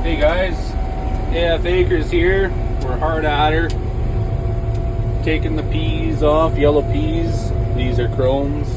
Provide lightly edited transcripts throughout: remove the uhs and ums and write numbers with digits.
Hey guys, AF Acres here. We're hard at her. Taking the peas off, yellow peas. These are chromes.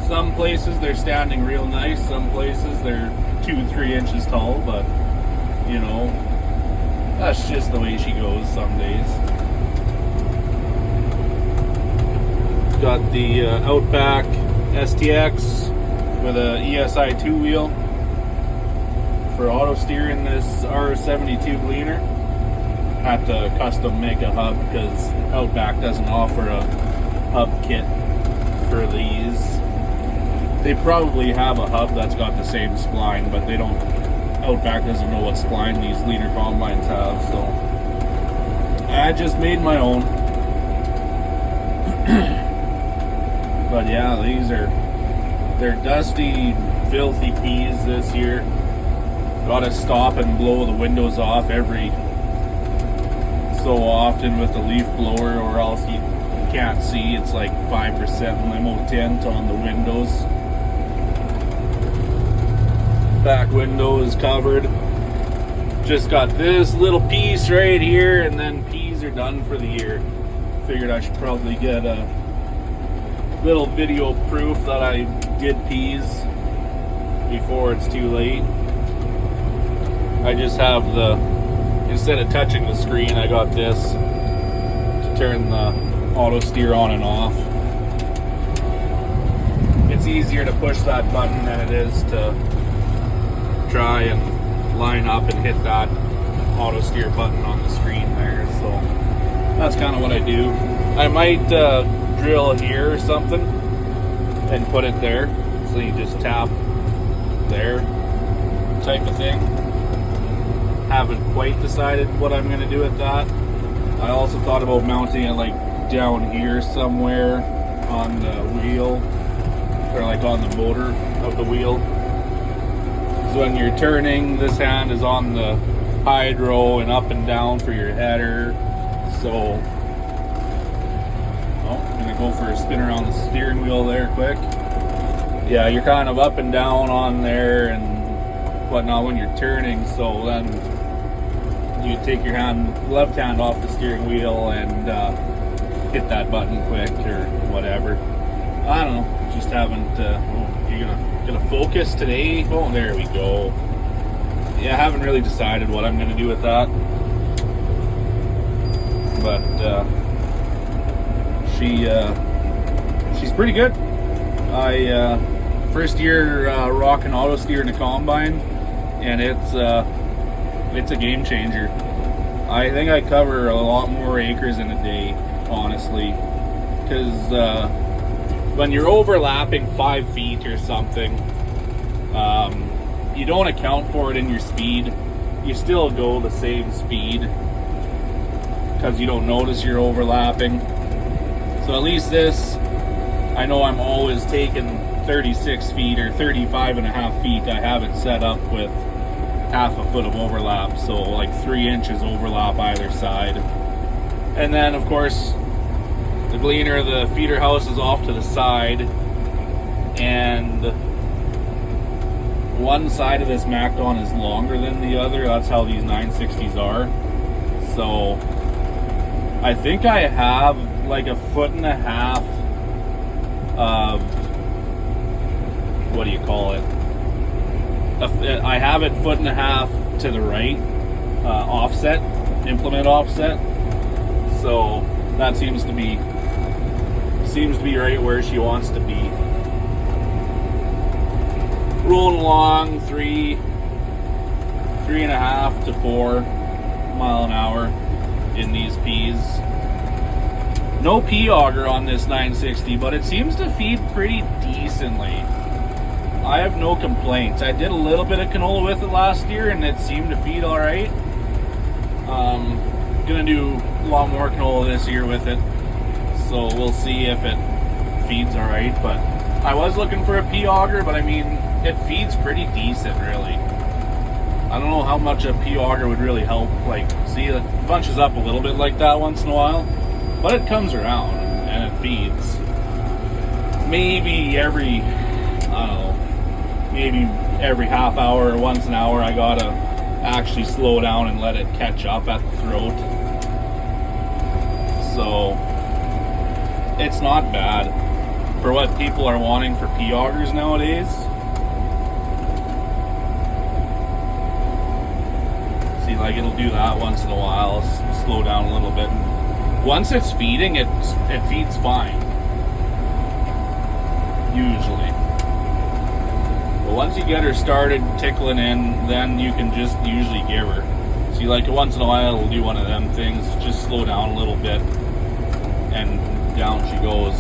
Some places they're standing real nice, some places they're 2-3 inches tall, but you know, that's just the way she goes some days. Got the Outback STX with a ESI 2 wheel for auto steering this R72 Gleaner. Had to custom make a hub because Outback doesn't offer a hub kit for these. They probably have a hub that's got the same spline, but they don't. Outback doesn't know what spline these Gleaner combines have, so I just made my own. But yeah, they're dusty, filthy peas this year. Gotta stop and blow the windows off every so often with the leaf blower, or else you can't see. It's like 5% limo tint on the windows. Back window is covered. Just got this little piece right here, and then peas are done for the year. Figured I should probably get a little video proof that I did peas before it's too late. I just have instead of touching the screen, I got this to turn the auto steer on and off. It's easier to push that button than it is to try and line up and hit that auto steer button on the screen there. So that's kind of what I do. I might drill here or something and put it there, so you just tap there type of thing. Haven't quite decided what I'm going to do with that. I also thought about mounting it like down here somewhere on the wheel, or like on the motor of the wheel. So when you're turning, this hand is on the hydro and up and down for your header. So I'm going to go for a spin around the steering wheel there quick. Yeah, you're kind of up and down on there and whatnot when you're turning, so then you take your left hand off the steering wheel and hit that button quick or whatever. I don't know, just haven't. You're gonna focus today. Oh, there we go. Yeah, I haven't really decided what I'm gonna do with that, but she's pretty good. I first year rocking auto steer in a combine, and it's a game changer. I think I cover a lot more acres in a day, honestly, because when you're overlapping 5 feet or something, you don't account for it in your speed. You still go the same speed because you don't notice you're overlapping. So at least this, I know I'm always taking 36 feet or 35.5 feet. I have it set up with half a foot of overlap, so like 3 inches overlap either side. And then of course the Gleaner, the feeder house is off to the side, and one side of this Macdon is longer than the other. That's how these 960s are. So I think I have like 1.5 feet of, what do you call it? I have it 1.5 feet to the right, offset, implement offset. So that seems to be right where she wants to be. Rolling along 3.5 to 4 mile an hour in these peas. No pea auger on this 960, but it seems to feed pretty decently. I have no complaints. I did a little bit of canola with it last year and it seemed to feed all right. Gonna do a lot more canola this year with it, so we'll see if it feeds all right. But I was looking for a pea auger, but I mean, it feeds pretty decent, really. I don't know how much a pea auger would really help. Like, see, it bunches up a little bit like that once in a while, but it comes around and it feeds. Maybe every, I don't know, maybe every half hour or once an hour I gotta actually slow down and let it catch up at the throat. So it's not bad for what people are wanting for pea augers nowadays. See, like it'll do that once in a while, slow down a little bit. Once it's feeding, it feeds fine, usually. But once you get her started tickling in, then you can just usually give her. See, like once in a while it'll do one of them things, just slow down a little bit, and down she goes.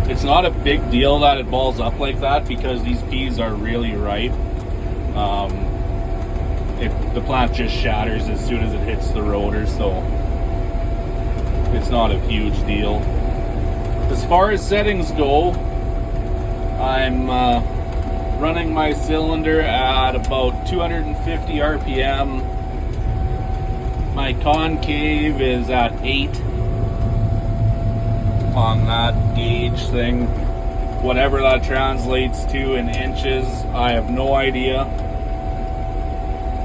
It's not a big deal that it balls up like that because these peas are really ripe. The plant just shatters as soon as it hits the rotor, so it's not a huge deal. As far as settings go, I'm running my cylinder at about 250 RPM. My concave is at 8 on that gauge thing. Whatever that translates to in inches, I have no idea.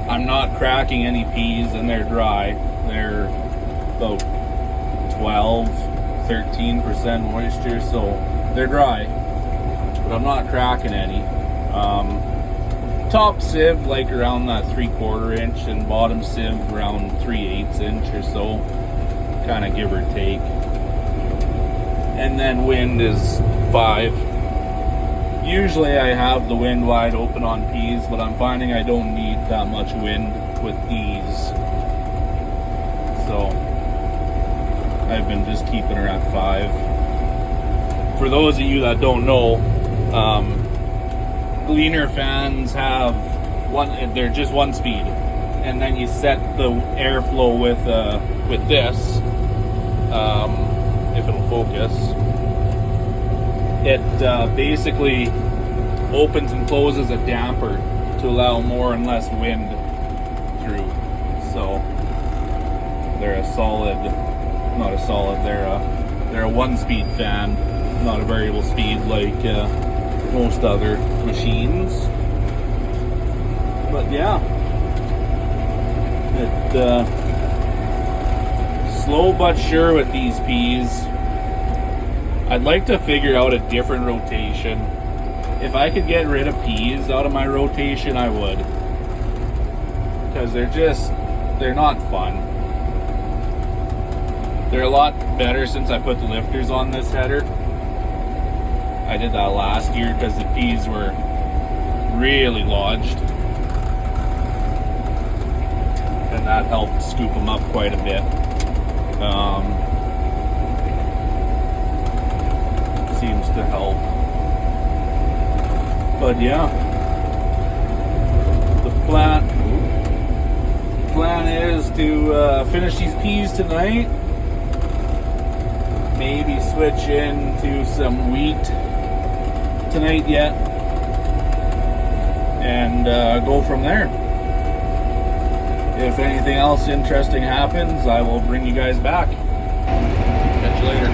I'm not cracking any peas and they're dry. They're about 12-13% moisture, so they're dry, but I'm not cracking any. Top sieve like around that 3/4 inch and bottom sieve around 3/8 inch or so, kind of give or take. And then wind is 5. Usually I have the wind wide open on peas, but I'm finding I don't need that much wind with these, so I've been just keeping her at 5. For those of you that don't know, Gleaner fans have they're just one speed, and then you set the airflow with this, if it'll focus. It basically opens and closes a damper to allow more and less wind through. So they're a solid, not a solid, they're a one-speed fan, not a variable speed like most other machines. But yeah, slow but sure with these peas. I'd like to figure out a different rotation. If I could get rid of peas out of my rotation, I would. Because they're not fun. They're a lot better since I put the lifters on this header. I did that last year because the peas were really lodged. And that helped scoop them up quite a bit. Seems to help. But yeah, the plan is to finish these peas tonight, maybe switch into some wheat tonight yet, and go from there. If anything else interesting happens, I will bring you guys back. Catch you later.